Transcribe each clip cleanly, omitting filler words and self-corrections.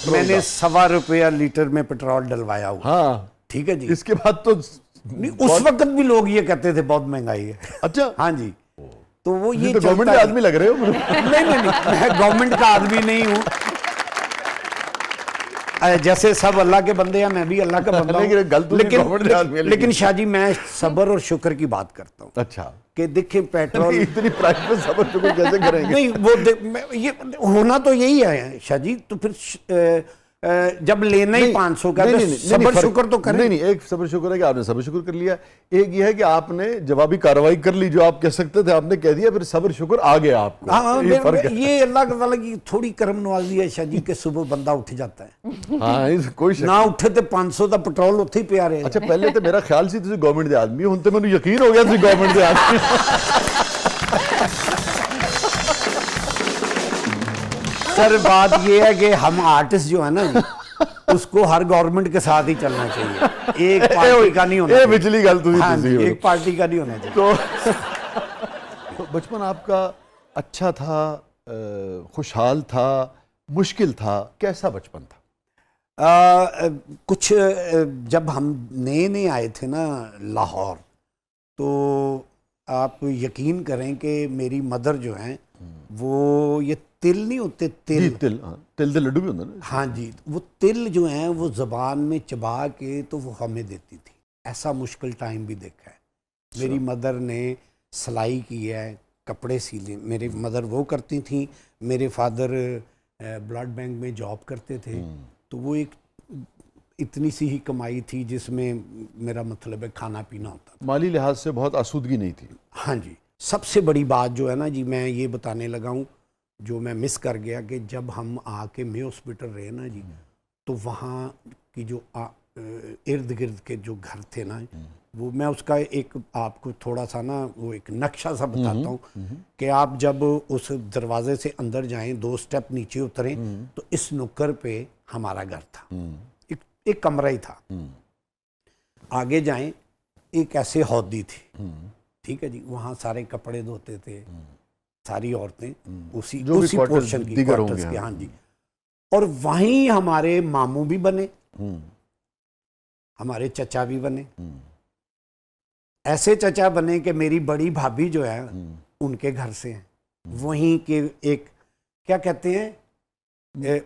मैंने का। ₹1.25 लीटर में पेट्रोल डलवाया हुआ। हाँ ठीक है जी। इसके बाद तो नहीं, उस वक्त भी लोग ये कहते थे बहुत महंगाई है। अच्छा हाँ जी, तो वो ये तो गवर्नमेंट के चलता आदमी लग रहे हो। नहीं, मैं गवर्नमेंट का आदमी नहीं हूँ। जैसे सब अल्लाह के बंदे हैं, मैं भी अल्लाह का बंदा हूँ। लेकिन शाह जी, मैं सब्र और शुक्र की बात करता हूँ। अच्छा कि देखें पेट्रोल इतनी प्राइस में सब्र शुक्र कैसे करेंगे? नहीं, वो ये होना तो यही है शाह जी। तो फिर जब लेना ही 500 का, तो सब्र शुक्र तो करें। नहीं, एक सब्र शुक्र है कि आपने सब्र शुक्र कर लिया, एक ये है कि आपने जवाबी कार्रवाई कर ली, जो आप कह सकते थे आपने कह दिया, फिर सब्र शुक्र आ गया आपको। हाँ, ये अल्लाह ताला की थोड़ी करम नवाजी है शाह जी के सुबह बंदा उठ जाता है। हाँ कोई ना उठे तो 500 का पेट्रोल उत्थे ही पिया रहे। अच्छा पहले तो मेरा ख्याल सी तुसी गवर्नमेंट के आदमी हुण तो मैनूं यकीन हो गया तुसी गवर्नमेंट के आदमी। सर बात ये है कि हम आर्टिस्ट जो है ना, उसको हर गवर्नमेंट के साथ ही चलना चाहिए, एक पार्टी का नहीं होना। ये पिछली गल तुसी हाँ जी, तुसी एक पार्टी का नहीं होना चाहिए। तो बचपन आपका अच्छा था, खुशहाल था, मुश्किल था, कैसा बचपन था? कुछ जब हम नए नए आए थे ना लाहौर, तो आप यकीन करें कि मेरी मदर जो हैं वो ये तिल नहीं होते, तिल तिल दे लड्डू भी होंगे ना। हाँ जी, वो तिल जो हैं वो ज़बान में चबा के तो वो हमें देती थी। ऐसा मुश्किल टाइम भी देखा है। मेरी मदर ने सिलाई की है, कपड़े सिले। मेरी मदर वो करती थी, मेरे फादर ब्लड बैंक में जॉब करते थे। तो वो एक इतनी सी ही कमाई थी जिसमें मेरा मतलब है खाना पीना होता था। माली लिहाज से बहुत आसूदगी नहीं थी। हाँ जी, सबसे बड़ी बात जो है ना जी, मैं ये बताने लगा हूँ, जो मैं मिस कर गया, कि जब हम आके मे हॉस्पिटल रहे ना जी, तो वहाँ की जो इर्द गिर्द के जो घर थे ना, वो मैं उसका एक आपको थोड़ा सा ना वो एक नक्शा सा बताता हूँ कि आप जब उस दरवाजे से अंदर जाएं, 2 स्टेप नीचे उतरें, तो इस नुक्कर पे हमारा घर था। एक कमरा ही था। आगे जाएं, एक ऐसे हौदी थी। ठीक है जी, वहाँ सारे कपड़े धोते थे सारी औरतें, उसी पोर्शन की क्वार्टर्स के। हाँ जी, और वहीं हमारे मामू भी बने, हमारे चचा भी बने। ऐसे चचा बने कि मेरी बड़ी भाभी जो है उनके घर से हैं, वहीं के एक क्या कहते हैं,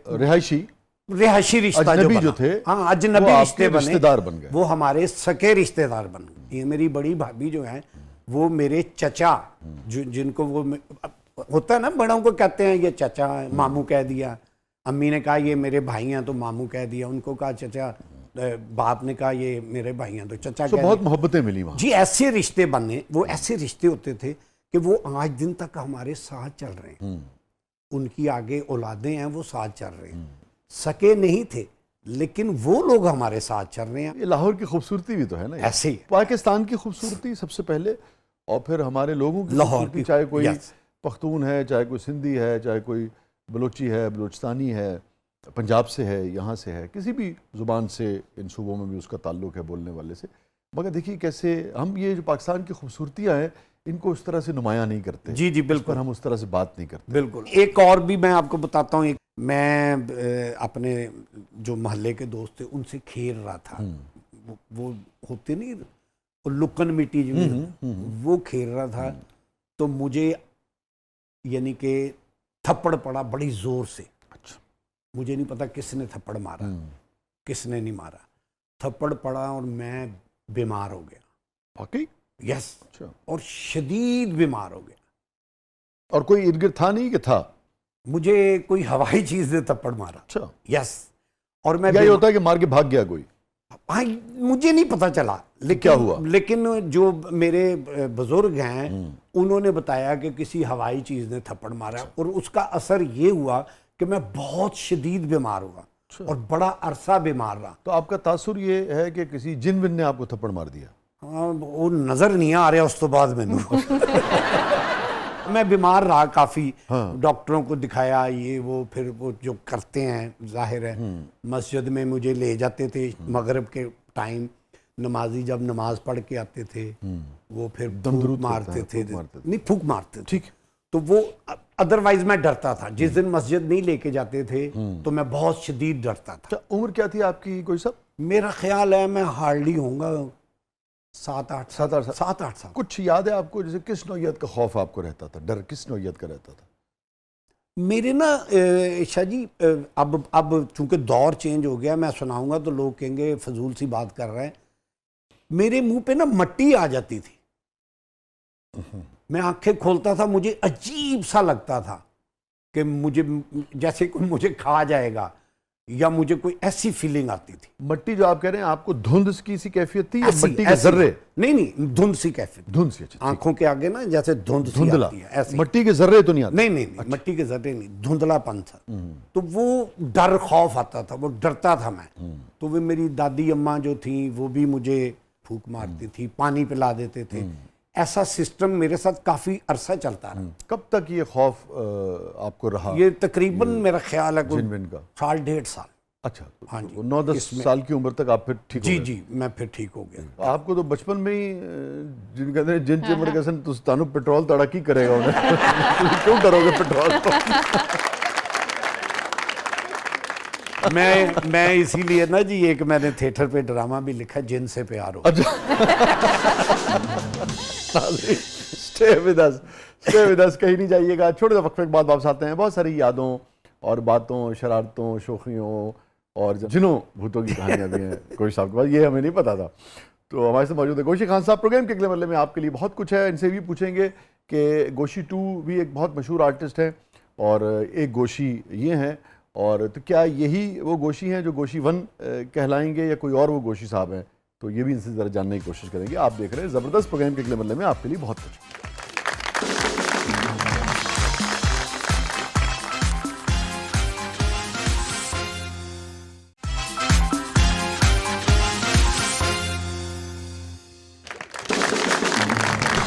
रिहायशी रिश्ता जो थे। हाँ, अजनबी रिश्ते बने, रिश्तेदार बन गए, वो हमारे सके रिश्तेदार बन गए। ये मेरी बड़ी भाभी जो है वो मेरे चचा, जिनको वो होता है ना, बड़ों को कहते हैं ये चचा, मामू कह दिया। अम्मी ने कहा ये मेरे भाई हैं तो मामू कह दिया, उनको कहा चचा, बाप ने कहा ये मेरे भाई हैं तो चचा कह दिया। बहुत मोहब्बतें मिली वहाँ जी। ऐसे रिश्ते बने, वो ऐसे रिश्ते होते थे कि वो आज दिन तक हमारे साथ चल रहे हैं। उनकी आगे औलादें हैं, वो साथ चल रहे हैं। सके नहीं थे लेकिन वो लोग हमारे साथ चल रहे हैं। ये लाहौर की खूबसूरती भी तो है ना, ऐसे ही पाकिस्तान की खूबसूरती सबसे पहले, और फिर हमारे लोगों की लाहौर की, चाहे कोई पख्तून है, चाहे कोई सिंधी है, चाहे कोई बलोची है, बलोचिस्तानी है, पंजाब से है, यहाँ से है, किसी भी ज़ुबान से इन सूबों में भी उसका ताल्लुक़ है बोलने वाले से। मगर देखिए कैसे हम ये जो पाकिस्तान की खूबसूरतियाँ हैं इनको उस तरह से नुमायाँ नहीं करते। जी जी बिल्कुल, हम उस तरह से बात नहीं करते। बिल्कुल। एक और भी मैं आपको बताता हूँ, मैं अपने जो मोहल्ले के दोस्त थे उनसे खेल रहा था। वो होते नहीं, लुकन मिट्टी जो वो खेल रहा था, तो मुझे यानी कि थप्पड़ पड़ा बड़ी जोर से। अच्छा। मुझे नहीं पता किसने थप्पड़ मारा, किसने नहीं मारा, थप्पड़ पड़ा और मैं बीमार हो गया। वाकई? यस। अच्छा। और शदीद बीमार हो गया। और कोई इर्द गिर्द था नहीं कि था? मुझे कोई हवाई चीज ने थप्पड़ मारा। अच्छा। यस। और मैं यही होता है कि मार के भाग गया कोई? हाँ, मुझे नहीं पता चला, लेकिन क्या हुआ? लेकिन जो मेरे बुजुर्ग हैं उन्होंने बताया कि किसी हवाई चीज ने थप्पड़ मारा। और उसका असर ये हुआ कि मैं बहुत शदीद बीमार हुआ और बड़ा अरसा बीमार रहा। तो आपका तासुर ये है कि किसी जिन विन ने आपको थप्पड़ मार दिया? हाँ, वो नजर नहीं आ रहा उस तो बाद मैंने मैं बीमार रहा काफ़ी। हाँ। डॉक्टरों को दिखाया, ये वो, फिर वो जो करते हैं जाहिर है, मस्जिद में मुझे ले जाते थे मगरिब के टाइम, नमाजी जब नमाज पढ़ के आते थे वो फिर फूक मारते थे, नहीं फूक मारते थे। ठीक। तो वो अदरवाइज मैं डरता था। जिस दिन मस्जिद नहीं लेके जाते थे तो मैं बहुत शदीद डरता था। अच्छा, उम्र क्या थी आपकी कोई सब? मेरा ख्याल है मैं हार्डली होऊंगा 7-8 साल। कुछ याद है आपको, जैसे किस नौयत का खौफ आपको रहता था, डर किस नौयत का रहता था? मेरे ना शाह जी, अब चूंकि दौर चेंज हो गया, मैं सुनाऊंगा तो लोग कहेंगे फजूल सी बात कर रहे हैं। मेरे मुंह पे ना मट्टी आ जाती थी। मैं आंखें खोलता था, मुझे अजीब सा लगता था कि मुझे जैसे कोई मुझे खा जाएगा, या मुझे कोई ऐसी फीलिंग आती थी। मट्टी जो आप कह रहे हैं, आपको धुंध की सी कैफियत थी या मट्टी के ऐसी जर्रे? नहीं, धुंध सी कैफियत। धुंध सी, अच्छा, आंखों के आगे ना जैसे धुंध सी धुंधला आती है, ऐसे। मट्टी के जर्रे तो नहीं आते? नहीं, अच्छा। मट्टी के जर्रे नहीं, धुंधलापन था। तो वो डर खौफ आता था, वो डरता था मैं। तो वो मेरी दादी अम्मा जो थी वो भी मुझे फूंक मारती थी, पानी पिला देते थे। ऐसा सिस्टम मेरे साथ काफी अरसा चलता रहा। कब तक ये खौफ आपको रहा? ये तकरीबन मेरा ख्याल है कोई जिन का 1.5 साल। अच्छा, हाँ जी, 9-10 साल की उम्र तक आप फिर ठीक हो गए? जी, मैं फिर ठीक हो गया। आपको तो बचपन में ही जिन कहते हैं जिन चिमर कैसन तुस्तानु पेट्रोल तड़की करेगा उन्हें क्यों डरोगे पेट्रोल को? मैं इसीलिए ना जी, एक मैंने थिएटर पे ड्रामा भी लिखा, जिन से प्यार हो। स्टे विद अस, कहीं नहीं जाइएगा। छोटे से वक्फे के बाद वापस आते हैं। बहुत सारी यादों और बातों, शरारतों, शोखियों और जिनों भूतों की कहानियां भी हैं गोशी साहब के पास, ये हमें नहीं पता था। तो हमारे साथ मौजूद है गोशी खान साहब। प्रोग्राम के अगले मरले में आपके लिए बहुत कुछ है। इनसे भी पूछेंगे कि गोशी 2 भी एक बहुत मशहूर आर्टिस्ट है और एक गोशी ये हैं, और तो क्या यही वो गोशी हैं जो गोशी 1 कहलाएंगे या कोई और वो गोशी साहब हैं? तो ये भी इनसे ज़रा जानने की कोशिश करेंगे। आप देख रहे हैं ज़बरदस्त। प्रोग्राम के अगले मरले में आपके लिए बहुत कुछ।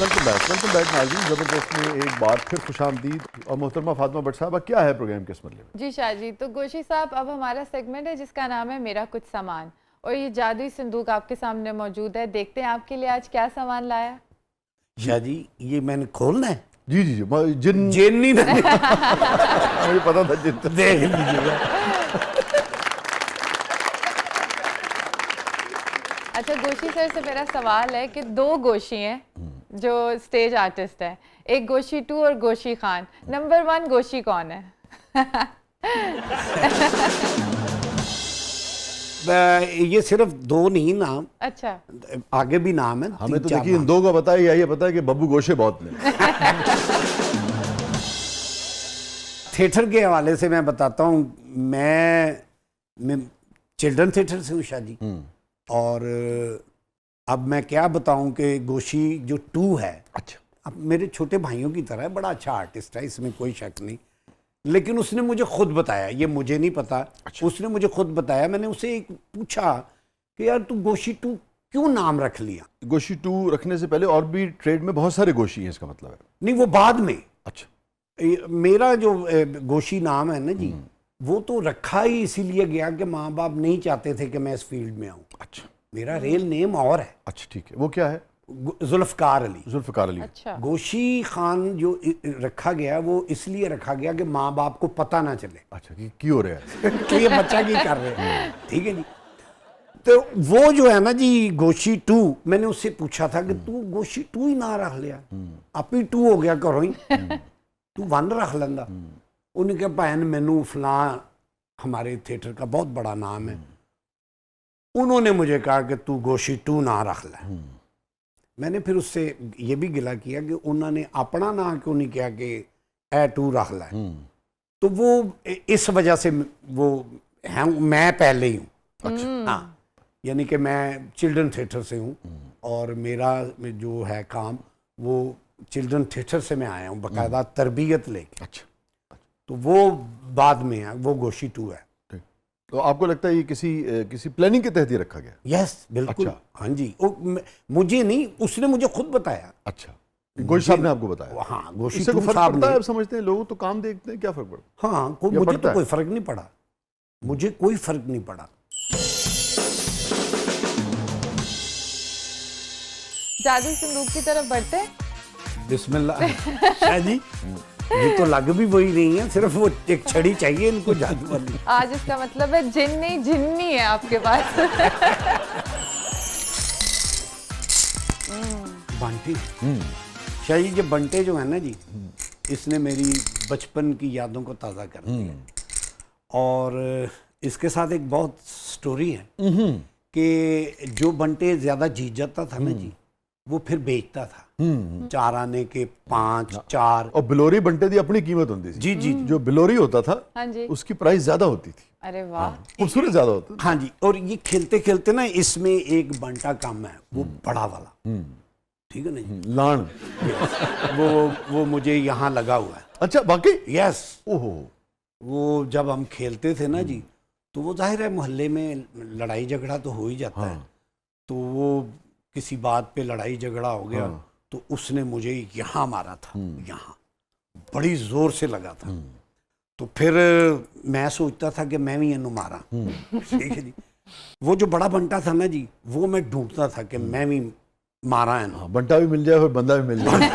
वेलकम बैक नाज़रीन। ज़बरदस्त में एक बार फिर खुशामदीद। और मोहतरमा फातिमा भट्ट साहब, क्या है प्रोग्राम के इस मरले में? जी शाह जी, तो गोशी साहब, अब हमारा सेगमेंट है जिसका नाम है मेरा कुछ सामान, और ये जादुई संदूक आपके सामने मौजूद है। देखते हैं आपके लिए आज क्या सामान लाया। शाह जी, ये मैंने खोलना है? जी, जिन नहीं मुझे पता था जिन। देख लीजिएगा। अच्छा, गोशी सर से मेरा सवाल है कि 2 गोशी हैं जो स्टेज आर्टिस्ट है, एक गोशी 2 और गोशी खान। नंबर 1 गोशी कौन है? ये सिर्फ 2 नहीं नाम, अच्छा, आगे भी नाम है। हमें तो देखिए इन 2 का बताया, ये पता है कि बब्बू गोशे बहुत ने। थिएटर के हवाले से मैं बताता हूँ, मैं चिल्ड्रन थिएटर से हूँ शाह जी। और अब मैं क्या बताऊं कि गोशी जो 2 है, अच्छा, अब मेरे छोटे भाइयों की तरह है, बड़ा अच्छा आर्टिस्ट है, इसमें कोई शक नहीं। लेकिन उसने मुझे खुद बताया, ये मुझे नहीं पता। अच्छा। उसने मुझे खुद बताया। मैंने उसे एक पूछा कि यार तू गोशी 2 क्यों नाम रख लिया? गोशी 2 रखने से पहले और भी ट्रेड में बहुत सारे गोशी हैं, इसका मतलब है? नहीं, वो बाद में। अच्छा, मेरा जो गोशी नाम है ना जी, वो तो रखा ही इसीलिए गया कि माँ बाप नहीं चाहते थे कि मैं इस फील्ड में आऊँ। अच्छा, मेरा रियल नेम और है। अच्छा, ठीक है। वो क्या है? जुल्फ़कार अली। जुल्फ़कार अली। अच्छा। गोशी खान जो रखा गया वो इसलिए रखा गया कि माँ बाप को पता ना चले। अच्छा, कि क्यों हो रहा है कि ये बच्चा की कर रहे हैं। ठीक है जी। तो वो जो है ना जी गोशी 2, मैंने उससे पूछा था कि तू गोशी 2 ही ना रख लिया, आप ही 2 हो गया करो ही, तू 1 रख लेंदा। उन्हें कहा भैन मैनू फलां हमारे थिएटर का बहुत बड़ा नाम है, उन्होंने मुझे कहा कि तू गोशी 2 ना रख ले। मैंने फिर उससे ये भी गिला किया कि उन्होंने अपना नाम क्यों नहीं किया कि ए 2 रख ले। तो वो इस वजह से वो है, मैं पहले ही हूँ। अच्छा, हाँ, यानी कि मैं चिल्ड्रन थिएटर से हूँ और मेरा जो है काम वो चिल्ड्रन थिएटर से मैं आया हूँ बाकायदा तरबियत लेके। अच्छा, तो वो बाद में है, वो गोशी 2 है। तो आपको लगता है ये किसी प्लानिंग के तहत ही रखा गया? यस, बिल्कुल। अच्छा। हाँ जी, मुझे नहीं, उसने मुझे खुद बताया। अच्छा, गोशी साहब ने आपको बताया? हाँ, गोशी इससे 2 कोई फर्क साहब पड़ता है? ने। आप समझते हैं लोग तो काम देखते हैं, क्या फर्क पड़ता है? हाँ, या मुझे पड़ता तो है? कोई फर्क नहीं पड़ा, मुझे कोई फर्क नहीं पड़ा। जादुई संदूक की तरफ बढ़ते हैं। बिस्मिल्लाह। शाह जी, ये तो लग भी वही नहीं है, सिर्फ वो एक छड़ी चाहिए इनको जादू वाली। आज इसका मतलब है जिन नहीं जिन्नी है आपके पास। बंटी शाह जी, ये बंटे जो है ना जी, इसने मेरी बचपन की यादों को ताज़ा कर दिया। और इसके साथ एक बहुत स्टोरी है कि जो बंटे ज़्यादा जीत जाता था ना जी, वो फिर बेचता था। 4 आने के 5 4। और बिलोरी बंटे दी अपनी कीमत होती थी। जी जी। जो बिलोरी होता था हाँ जी। उसकी प्राइस ज्यादा होती थी। अरे वाह। खूबसूरत ज्यादा होता था। हाँ जी। और ये खेलते खेलते ना, इसमें एक बंटा कम है, वो बड़ा वाला, ठीक है ना जी। लान। वो मुझे यहाँ लगा हुआ है। अच्छा, बाकी यस। ओहो। वो जब हम खेलते थे ना जी, तो वो जाहिर है मोहल्ले में लड़ाई झगड़ा तो हो ही जाता है। तो वो किसी बात पे लड़ाई झगड़ा हो गया, तो उसने मुझे यहाँ मारा था, यहाँ बड़ी जोर से लगा था। तो फिर मैं सोचता था कि मैं भी इन्हू मारा, ठीक है जी। वो जो बड़ा बंटा था ना जी, वो मैं ढूंढता था कि मैं भी मारा है ना। बंटा भी मिल जाए और बंदा भी मिल जाए।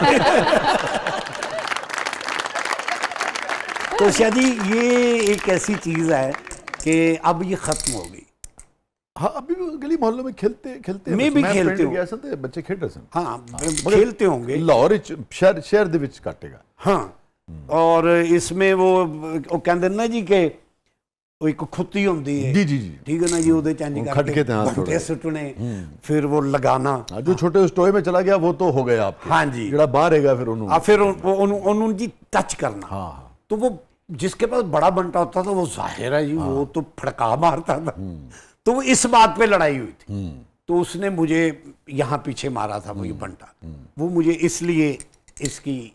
तो शायद जी ये एक ऐसी चीज़ है कि अब ये ख़त्म हो गई। हाँ, अभी भी गली मोहल्लों में खेलते मैं भी खेलते हूँ। ऐसा तो बच्चे खेल रहे सन। हाँ, खेलते होंगे। लाहौर शहर दे विच काटेगा। हाँ, और इसमें वो कहते ना जी कि वो एक खुत्ती होंदी है। जी जी जी। ठीक है ना जी, ਉਹਦੇ ਚੰਜ खटके ਕਰਕੇ थे हाथ बंटे सुटने, फिर वो लगाना। जो छोटे उस टोए में चला गया वो तो हो गया आपके। हाँ जी। जड़ा बाहर रहेगा फिर उन्होंने। फिर उन्होंने जी टच करना। हाँ। तो वो जिसके पास बड़ा बंटा होता था, वो जाहिर है जी, वो तो फड़का मारता था। तो वो इस बात पे लड़ाई हुई थी। तो उसने मुझे यहाँ पीछे मारा था, वो ये बंटा। वो मुझे इसलिए इसकी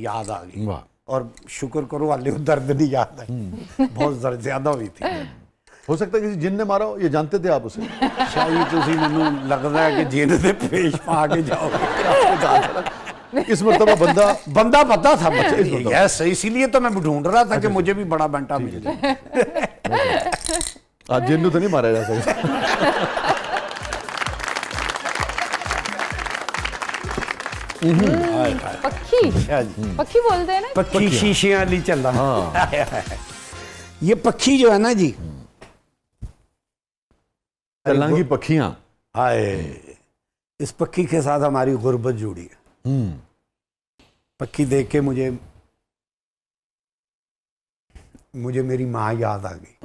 याद आ गई। वाह। और शुक्र करो हाले वो दर्द नहीं याद आई, बहुत दर्द ज्यादा हुई थी। हो सकता है किसी जिन ने मारा हो, ये जानते थे आप उसे। शायद ਤੁਸੀਂ ਮੈਨੂੰ लगता है कि जिन ਦੇ पेश पा के जाओगे। इस मरतबा बंदा पता था मुझे। यस, इसीलिए तो मैं ढूंढ रहा था कि मुझे भी बड़ा बंटा मिल जाए। आज जिन्नू तो नहीं मारा जा सकता। पक्षी पक्षी बोलते हैं ना। पक्षी शीशियां वाली चल रहा। ये पक्षी जो है ना जी, तलांगी पक्षियां। हाय, इस पक्षी के साथ हमारी गुर्बत जुड़ी है। पक्षी देख के मुझे मेरी माँ याद आ गई।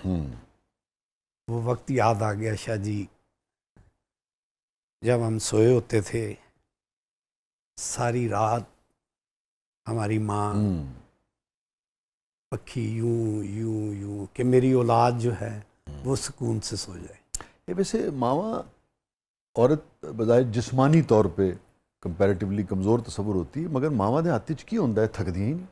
वो वक्त याद आ गया शाह जी, जब हम सोए होते थे सारी रात, हमारी माँ पक्षी यूं यूं यूं कि मेरी औलाद जो है वो सुकून से सो जाए। ये वैसे मावा औरत बजाय जिस्मानी तौर पे कंपैरेटिवली कमज़ोर तस्वुर होती है, मगर मावा दे हाथ च की होंदा है, थकदियां ही नहीं।